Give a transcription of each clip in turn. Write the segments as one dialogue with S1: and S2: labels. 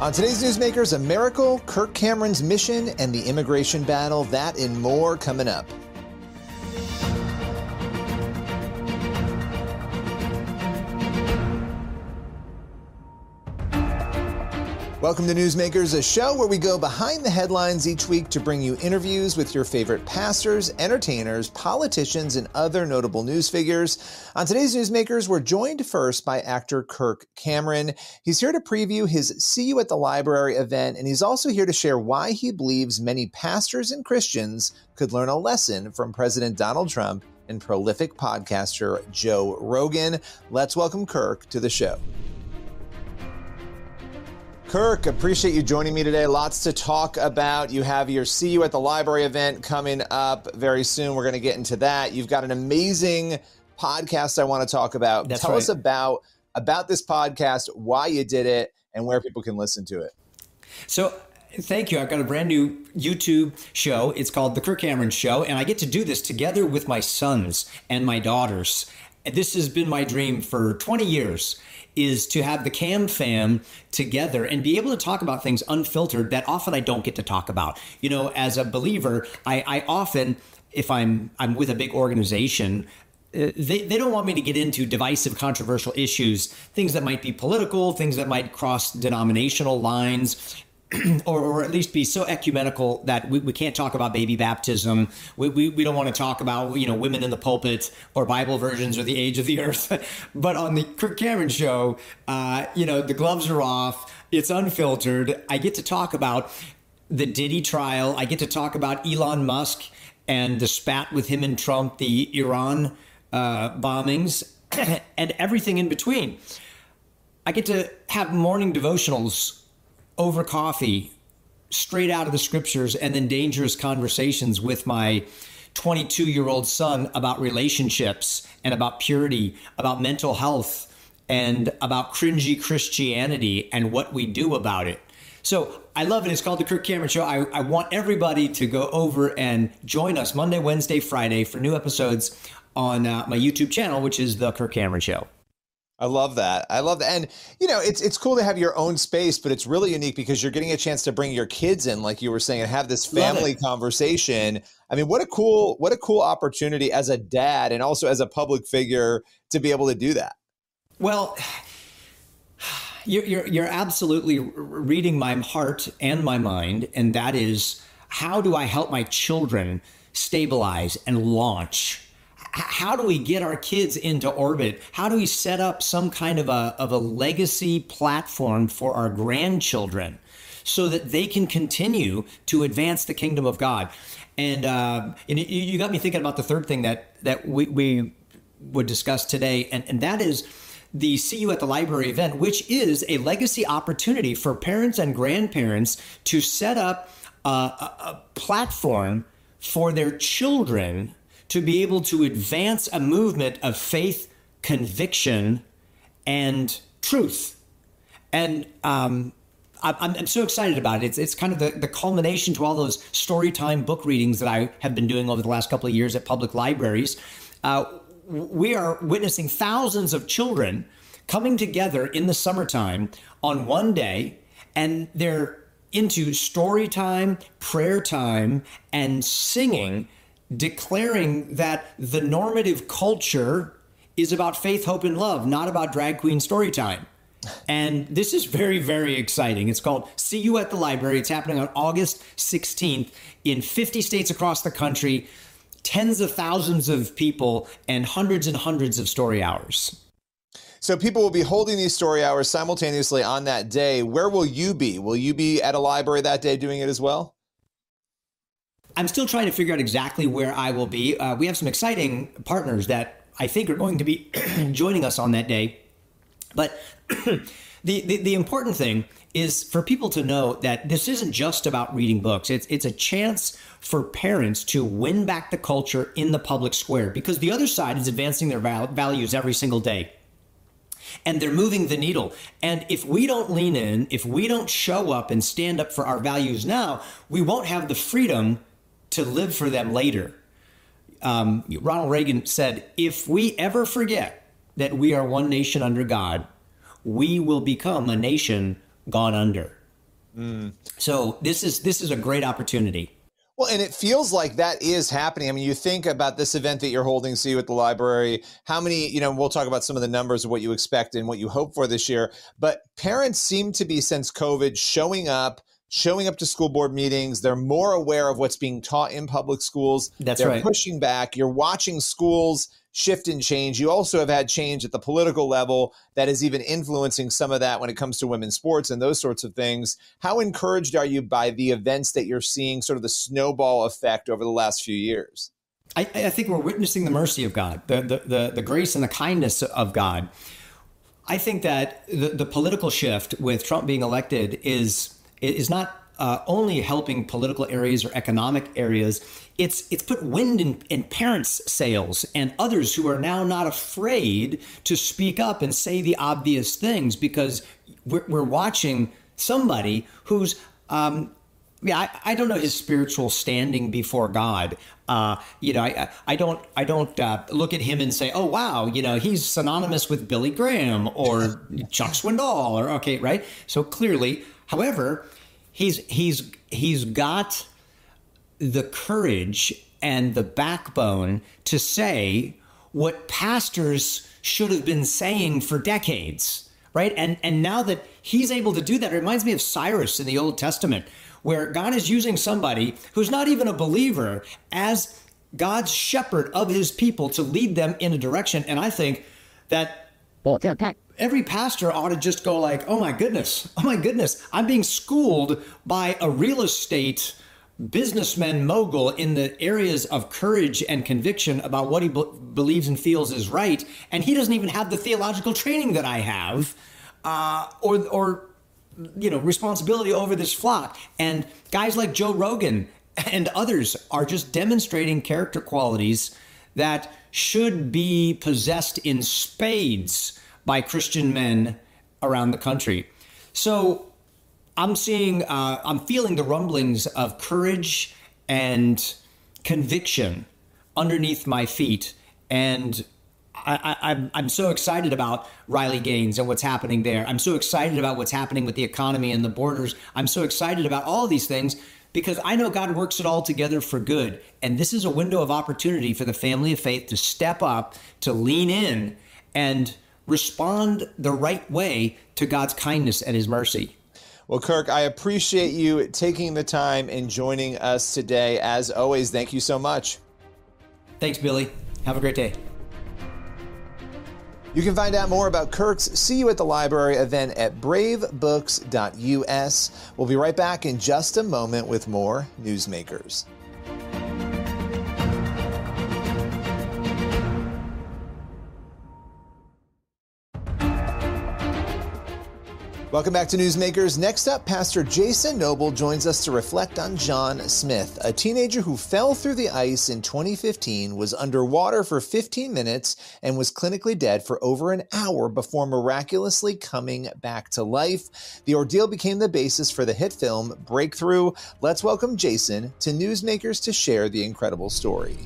S1: On today's Newsmakers, a miracle, Kirk Cameron's mission, and the immigration battle. That and more coming up. Welcome to Newsmakers, a show where we go behind the headlines each week to bring you interviews with your favorite pastors, entertainers, politicians, and other notable news figures. On today's Newsmakers, we're joined first by actor Kirk Cameron. He's here to preview his See You at the Library event, and he's also here to share why he believes many pastors and Christians could learn a lesson from President Donald Trump and prolific podcaster Joe Rogan. Let's welcome Kirk to the show. Kirk, appreciate you joining me today. Lots to talk about. You have your See You at the Library event coming up very soon. We're going to get into that. You've got an amazing podcast I want to talk about. Tell us about this podcast, why you did it, and where people can listen to it.
S2: So thank you. I've got a brand new YouTube show. It's called The Kirk Cameron Show, and I get to do this together with my sons and my daughters. This has been my dream for 20 years. Is to have the Cam fam together and be able to talk about things unfiltered that often I don't get to talk about. You know, as a believer, I often, if I'm with a big organization, they don't want me to get into divisive, controversial issues, things that might be political, things that might cross denominational lines, or at least be so ecumenical that we can't talk about baby baptism. We don't want to talk about, women in the pulpit or Bible versions or the age of the earth. But on the Kirk Cameron Show, the gloves are off. It's unfiltered. I get to talk about the Diddy trial. I get to talk about Elon Musk and the spat with him and Trump, the Iran bombings, and everything in between. I get to have morning devotionals over coffee, straight out of the scriptures, and then dangerous conversations with my 22-year-old son about relationships and about purity, about mental health, and about cringy Christianity and what we do about it. So I love it. It's called The Kirk Cameron Show. I want everybody to go over and join us Monday, Wednesday, Friday for new episodes on my YouTube channel, which is The Kirk Cameron Show.
S1: I love that. And, it's cool to have your own space, but it's really unique because you're getting a chance to bring your kids in, like you were saying, and have this family conversation. I mean, what a cool opportunity as a dad and also as a public figure to be able to do that.
S2: Well, you're absolutely reading my heart and my mind. And that is, how do I help my children stabilize and launch? How do we get our kids into orbit? How do we set up some kind of a legacy platform for our grandchildren so that they can continue to advance the kingdom of God? And you got me thinking about the third thing that we would discuss today, and that is the See You at the Library event, which is a legacy opportunity for parents and grandparents to set up a platform for their children to be able to advance a movement of faith, conviction, and truth. And I'm so excited about it. It's kind of the culmination to all those story time book readings that I have been doing over the last couple of years at public libraries. We are witnessing thousands of children coming together in the summertime on one day, and they're into story time, prayer time, and singing, declaring that the normative culture is about faith, hope, and love, not about drag queen story time. And this is very, very exciting. It's called See You at the Library. It's happening on August 16th in 50 states across the country, tens of thousands of people, and hundreds of story hours.
S1: So people will be holding these story hours simultaneously on that day. Where will you be? Will you be at a library that day doing it as well?
S2: I'm still trying to figure out exactly where I will be. We have some exciting partners that I think are going to be joining us on that day. But the important thing is for people to know that this isn't just about reading books. It's a chance for parents to win back the culture in the public square, because the other side is advancing their values every single day. And they're moving the needle. And if we don't lean in, if we don't show up and stand up for our values now, we won't have the freedom to live for them later. Ronald Reagan said, if we ever forget that we are one nation under God, we will become a nation gone under. So this is a great opportunity.
S1: Well, and it feels like that is happening. I mean, you think about this event that you're holding, see at the library, how many, we'll talk about some of the numbers of what you expect and what you hope for this year, but parents seem to be, since COVID, showing up to school board meetings. They're more aware of what's being taught in public schools.
S2: They're
S1: right. Pushing back. You're watching schools shift and change. You also have had change at the political level that is even influencing some of that when it comes to women's sports and those sorts of things. How encouraged are you by the events that you're seeing, sort of the snowball effect over the last few years?
S2: I think we're witnessing the mercy of God, the grace and the kindness of God. I think that the political shift with Trump being elected is not only helping political areas or economic areas. It's put wind in parents' sails and others who are now not afraid to speak up and say the obvious things, because we're watching somebody who's I don't know his spiritual standing before God. I don't look at him and say, oh wow, he's synonymous with Billy Graham or Chuck Swindoll or okay, right? So clearly, however, he's got the courage and the backbone to say what pastors should have been saying for decades, right? And now that he's able to do that, it reminds me of Cyrus in the Old Testament, where God is using somebody who's not even a believer as God's shepherd of his people to lead them in a direction. And I think that every pastor ought to just go like, oh my goodness, I'm being schooled by a real estate businessman mogul in the areas of courage and conviction about what he believes and feels is right. And he doesn't even have the theological training that I have, or responsibility over this flock. And guys like Joe Rogan and others are just demonstrating character qualities that should be possessed in spades by Christian men around the country. So I'm feeling the rumblings of courage and conviction underneath my feet. And I'm so excited about Riley Gaines and what's happening there. I'm so excited about what's happening with the economy and the borders. I'm so excited about all of these things because I know God works it all together for good. And this is a window of opportunity for the family of faith to step up, to lean in, and respond the right way to God's kindness and his mercy.
S1: Well, Kirk, I appreciate you taking the time and joining us today. As always, thank you so much.
S2: Thanks, Billy. Have a great day.
S1: You can find out more about Kirk's See You at the Library event at bravebooks.us. We'll be right back in just a moment with more Newsmakers. Welcome back to Newsmakers. Next up, Pastor Jason Noble joins us to reflect on John Smith, a teenager who fell through the ice in 2015, was underwater for 15 minutes, and was clinically dead for over an hour before miraculously coming back to life. The ordeal became the basis for the hit film Breakthrough. Let's welcome Jason to Newsmakers to share the incredible story.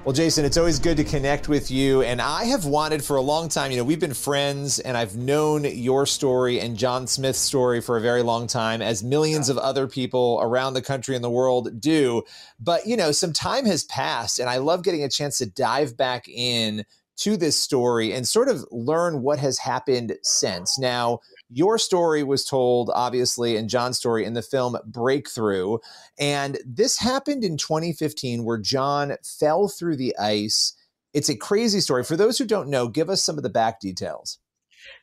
S1: Well, Jason, it's always good to connect with you. And I have wanted for a long time, we've been friends and I've known your story and John Smith's story for a very long time, as millions of other people around the country and the world do. But, some time has passed and I love getting a chance to dive back in to this story and sort of learn what has happened since. Now, your story was told, obviously, and John's story in the film Breakthrough. And this happened in 2015 where John fell through the ice. It's a crazy story. For those who don't know, give us some of the back details.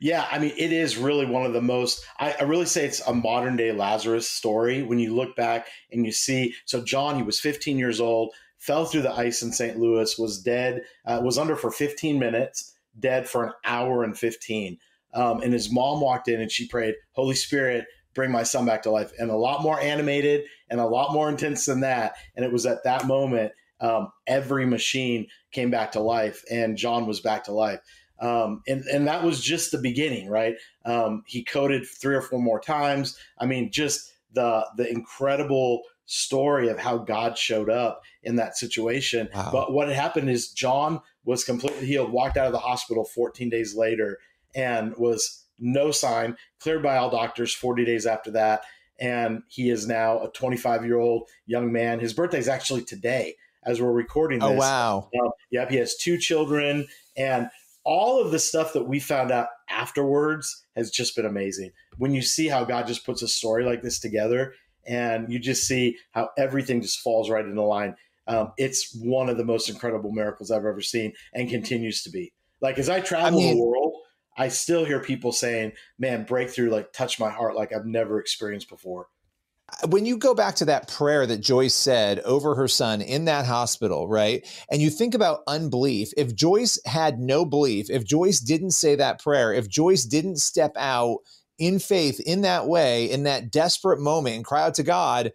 S3: Yeah, I mean, it is really one of the most, I really say it's a modern day Lazarus story. When you look back and you see, so John, he was 15 years old, fell through the ice in St. Louis, was dead, was under for 15 minutes, dead for an hour and 15. And his mom walked in and she prayed, Holy Spirit, bring my son back to life. And a lot more animated and a lot more intense than that. And it was at that moment, every machine came back to life and John was back to life. And that was just the beginning, right? He coded 3 or 4 more times. I mean, just the incredible story of how God showed up in that situation. Wow. But what had happened is John was completely healed, walked out of the hospital 14 days later, and was no sign, cleared by all doctors 40 days after that. And he is now a 25-year-old young man. His birthday is actually today as we're recording this.
S1: Oh, wow.
S3: Yep, he has 2 children. And all of the stuff that we found out afterwards has just been amazing. When you see how God just puts a story like this together, and you just see how everything just falls right into line. It's one of the most incredible miracles I've ever seen and continues to be. Like, as I travel the world, I still hear people saying, man, breakthrough, like, touched my heart like I've never experienced before.
S1: When you go back to that prayer that Joyce said over her son in that hospital, right? And you think about unbelief, if Joyce had no belief, if Joyce didn't say that prayer, if Joyce didn't step out in faith in that way, in that desperate moment and cry out to God,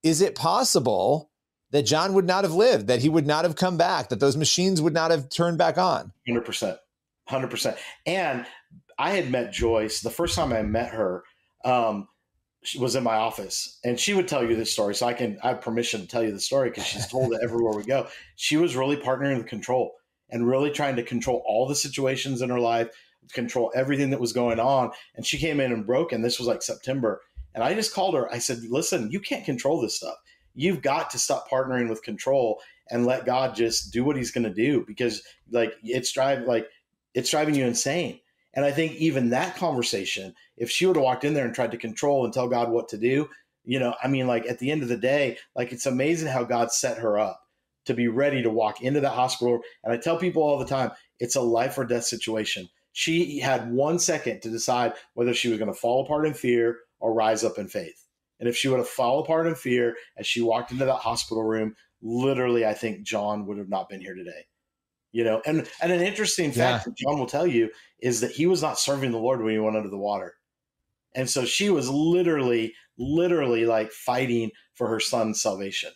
S1: is it possible that John would not have lived, that he would not have come back, that those machines would not have turned back on?
S3: 100%. 100%. And I had met Joyce, the first time I met her, she was in my office, and she would tell you this story. So I have permission to tell you the story because she's told it everywhere we go. She was really partnering with control and really trying to control all the situations in her life, control everything that was going on. And she came in and broke, and this was like September. And I just called her. I said, listen, you can't control this stuff. You've got to stop partnering with control and let God just do what he's going to do, because like it's driving you insane. And I think even that conversation, if she would have walked in there and tried to control and tell God what to do, like at the end of the day, like it's amazing how God set her up to be ready to walk into that hospital. And I tell people all the time, it's a life or death situation. She had 1 second to decide whether she was going to fall apart in fear or rise up in faith. And if she would have fallen apart in fear as she walked into that hospital room, literally, I think John would have not been here today. And an interesting fact that John will tell you is that he was not serving the Lord when he went under the water. And so she was literally like fighting for her son's salvation.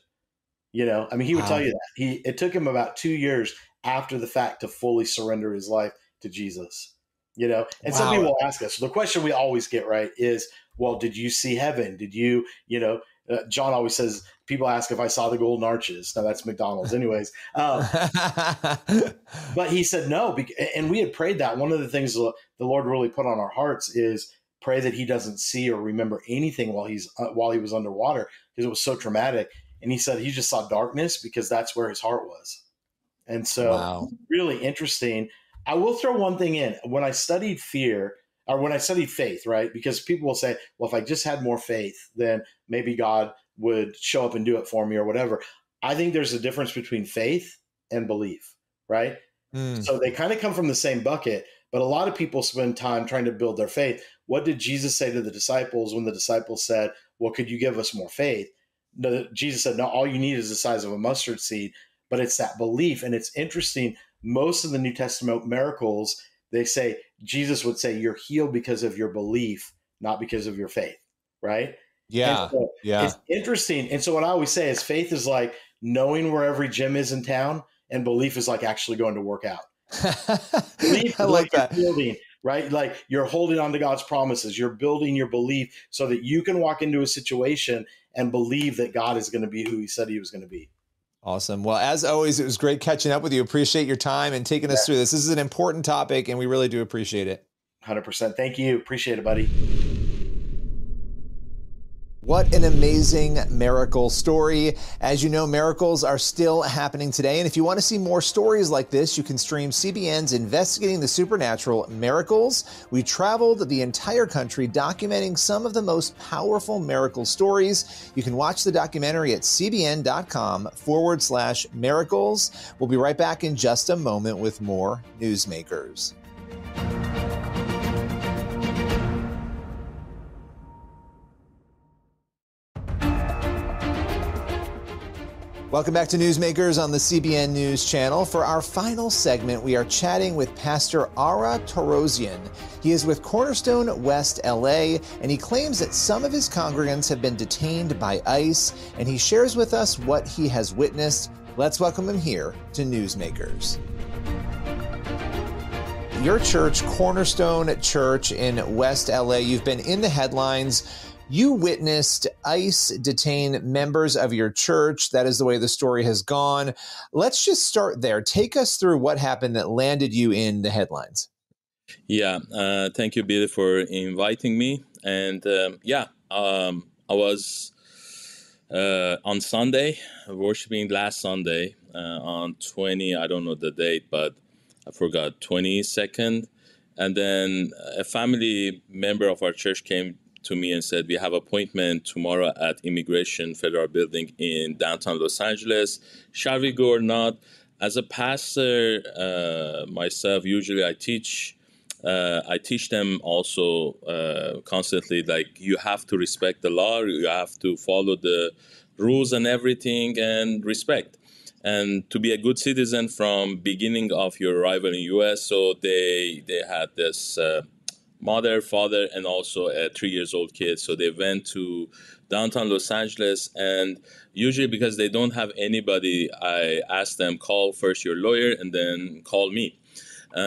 S3: He would tell you that. It took him about 2 years after the fact to fully surrender his life to Jesus. And some people ask us, the question we always get right is, well, did you see heaven? Did you, John always says, people ask if I saw the golden arches. Now that's McDonald's anyways. But he said no. And we had prayed that. One of the things the Lord really put on our hearts is pray that he doesn't see or remember anything while he was underwater, because it was so traumatic. And he said he just saw darkness because that's where his heart was. And so really interesting. I will throw one thing in. When I studied faith, right? Because people will say, well, if I just had more faith, then maybe God would show up and do it for me or whatever. I think there's a difference between faith and belief, right? So they kind of come from the same bucket, but a lot of people spend time trying to build their faith. What did Jesus say to the disciples when the disciples said, well, could you give us more faith? Jesus said, no, all you need is the size of a mustard seed, but it's that belief. And it's interesting. Most of the New Testament miracles, they say, Jesus would say, you're healed because of your belief, not because of your faith, right?
S1: Yeah.
S3: So it's interesting. And so what I always say is faith is like knowing where every gym is in town, and belief is like actually going to work out. Belief
S1: I like that.
S3: Building, right? Like you're holding on to God's promises. You're building your belief so that you can walk into a situation and believe that God is going to be who he said he was going to be.
S1: Awesome. Well, as always, it was great catching up with you. Appreciate your time and taking us through this. This is an important topic, and we really do appreciate it.
S3: 100%. Thank you. Appreciate it, buddy.
S1: What an amazing miracle story. As you know, miracles are still happening today. And if you want to see more stories like this, you can stream CBN's Investigating the Supernatural Miracles. We traveled the entire country documenting some of the most powerful miracle stories. You can watch the documentary at cbn.com/miracles. We'll be right back in just a moment with more Newsmakers. Welcome back to Newsmakers on the CBN News Channel. For our final segment, we are chatting with Pastor Ara Torosian. He is with Cornerstone West LA, and he claims that some of his congregants have been detained by ICE, and he shares with us what he has witnessed. Let's welcome him here to Newsmakers. Your church, Cornerstone Church in West LA, you've been in the headlines. You witnessed ICE detain members of your church. That is the way the story has gone. Let's just start there. Take us through what happened that landed you in the headlines.
S4: Yeah, thank you, Billy, for inviting me. And I was on Sunday, worshiping last Sunday on 20, I don't know the date, but I forgot, 22nd. And then a family member of our church came to me and said, we have appointment tomorrow at Immigration Federal Building in downtown Los Angeles. Shall we go or not? As a pastor, myself, usually I teach them also constantly, like, you have to respect the law, you have to follow the rules and everything, and respect, and to be a good citizen from beginning of your arrival in US. So they had this mother, father, and also a 3 years old kid. So they went to downtown Los Angeles, and usually because they don't have anybody, I asked them, call first your lawyer and then call me.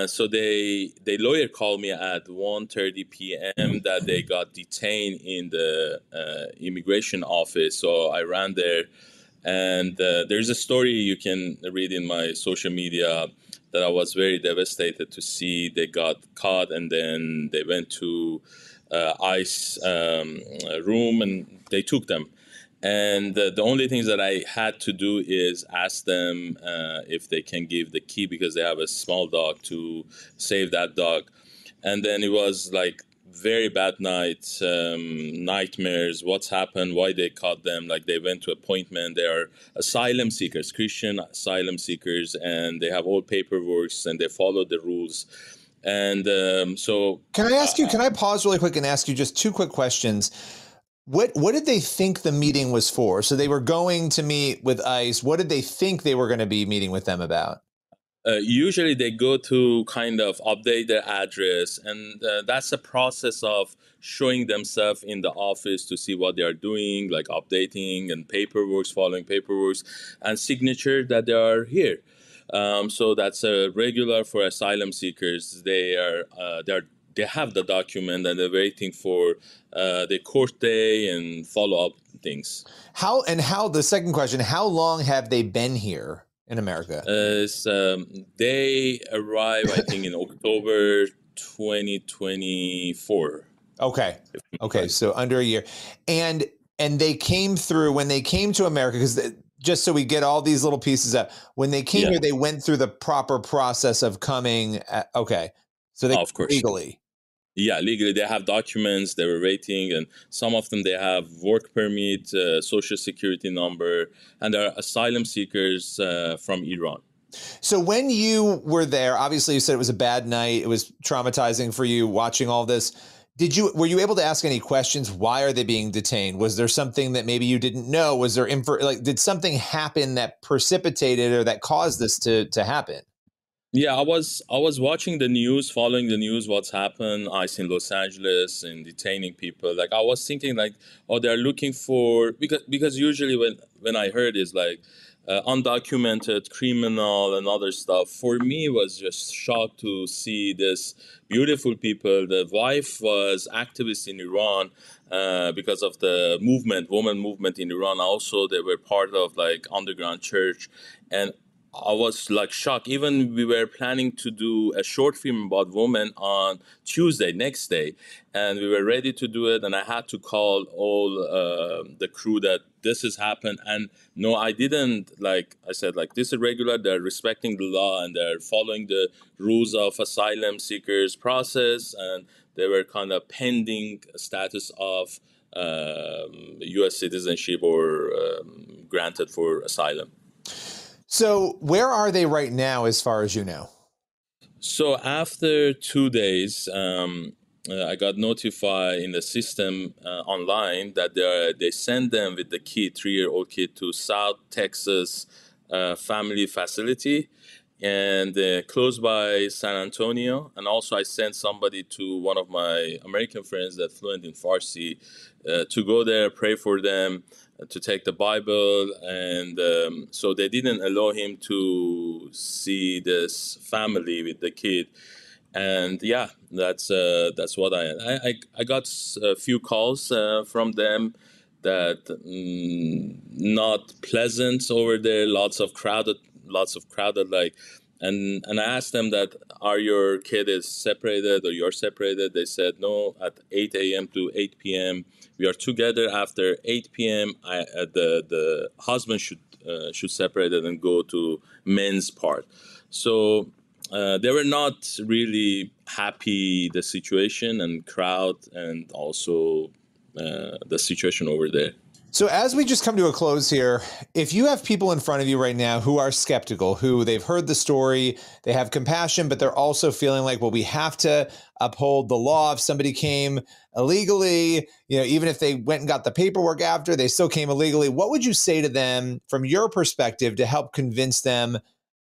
S4: So the lawyer called me at 1:30 p.m. that they got detained in the immigration office. So I ran there, and there's a story you can read in my social media that I was very devastated to see. They got caught, and then they went to ICE room, and they took them. And the only things that I had to do is ask them if they can give the key, because they have a small dog, to save that dog. And then it was like very bad night, nightmares, what's happened, why they caught them. Like, they went to appointment. They are asylum seekers, Christian asylum seekers, and they have all paperwork, and they follow the rules. And so...
S1: Can I ask you, can I pause really quick and ask you just two quick questions? What did they think the meeting was for? So they were going to meet with ICE. What did they think they were going to be meeting with them about?
S4: Usually they go to kind of update their address, and that's a process of showing themselves in the office to see what they are doing, like updating and paperwork, following paperwork, and signature that they are here. So that's a regular for asylum seekers. They have the document, and they're waiting for the court day and follow up things.
S1: The second question, how long have they been here in America?
S4: They arrive, I think, in October 2024.
S1: Okay. So under a year. And they came through, when they came to America, because just so we get all these little pieces up, when they came here, they went through the proper process of coming. So they, of course, legally.
S4: Yeah, legally, they have documents, they were waiting, and some of them, they have work permit, social security number, and they're asylum seekers from Iran.
S1: So when you were there, obviously you said it was a bad night. It was traumatizing for you watching all this. Were you able to ask any questions? Why are they being detained? Was there something that maybe you didn't know? Was there did something happen that precipitated or that caused this to happen?
S4: Yeah, I was watching the news, following the news, what's happened, ICE in Los Angeles and detaining people. Like, I was thinking, like, oh, they're looking for, because usually when I heard is like undocumented criminal and other stuff, for me it was just shocked to see this beautiful people. The wife was activist in Iran because of the woman movement in Iran. Also, they were part of like underground church, and I was like shocked. Even we were planning to do a short film about women on Tuesday, next day, and we were ready to do it. And I had to call all the crew that this has happened. And no, I didn't. Like I said, like, this is regular. They're respecting the law and they're following the rules of asylum seekers process. And they were kind of pending status of U.S. citizenship or granted for asylum.
S1: So where are they right now, as far as you know?
S4: So after 2 days, I got notified in the system online that they send them with the kid, 3-year-old kid, to South Texas family facility, and close by San Antonio. And also I sent somebody to one of my American friends that fluent in Farsi to go there, pray for them, to take the Bible. And so they didn't allow him to see this family with the kid. And yeah, that's what I got a few calls from them that not pleasant over there, lots of crowded like And I asked them that, are your kid is separated or you're separated? They said, no, at 8 a.m. to 8 p.m. we are together. After 8 p.m. The husband should separate it and go to men's part. So they were not really happy, the situation and crowd, and also the situation over there.
S1: So as we just come to a close here, if you have people in front of you right now who are skeptical, who they've heard the story, they have compassion, but they're also feeling like, well, we have to uphold the law. If somebody came illegally, even if they went and got the paperwork after, they still came illegally. What would you say to them from your perspective to help convince them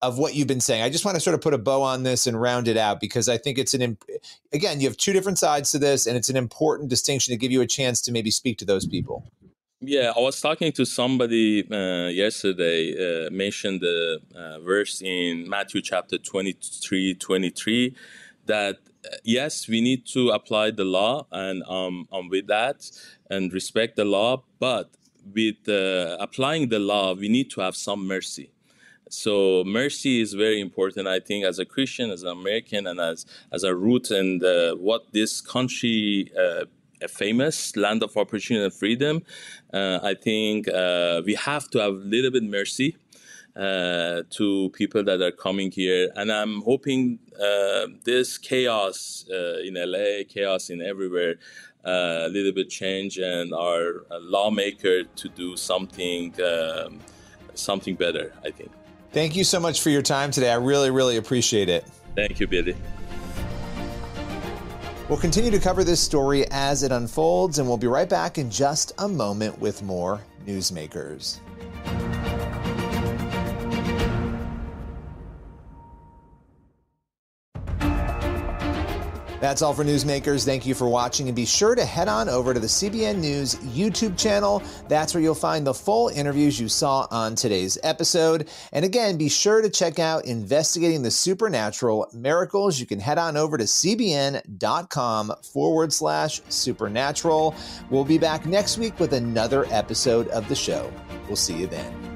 S1: of what you've been saying? I just want to sort of put a bow on this and round it out, because I think it's again, you have two different sides to this, and it's an important distinction to give you a chance to maybe speak to those people.
S4: Yeah, I was talking to somebody yesterday, mentioned the verse in Matthew chapter 23, that yes, we need to apply the law, and with that, and respect the law, but with applying the law, we need to have some mercy. So mercy is very important, I think, as a Christian, as an American, and as a root and what this country a famous land of opportunity and freedom. I think we have to have a little bit mercy to people that are coming here. And I'm hoping this chaos in LA, chaos in everywhere, a little bit change, and our lawmaker to do something better, I think.
S1: Thank you so much for your time today. I really, really appreciate it.
S4: Thank you, Billy.
S1: We'll continue to cover this story as it unfolds, and we'll be right back in just a moment with more Newsmakers. That's all for Newsmakers. Thank you for watching, and be sure to head on over to the CBN News YouTube channel. That's where you'll find the full interviews you saw on today's episode. And again, be sure to check out Investigating the Supernatural Miracles. You can head on over to cbn.com/supernatural. We'll be back next week with another episode of the show. We'll see you then.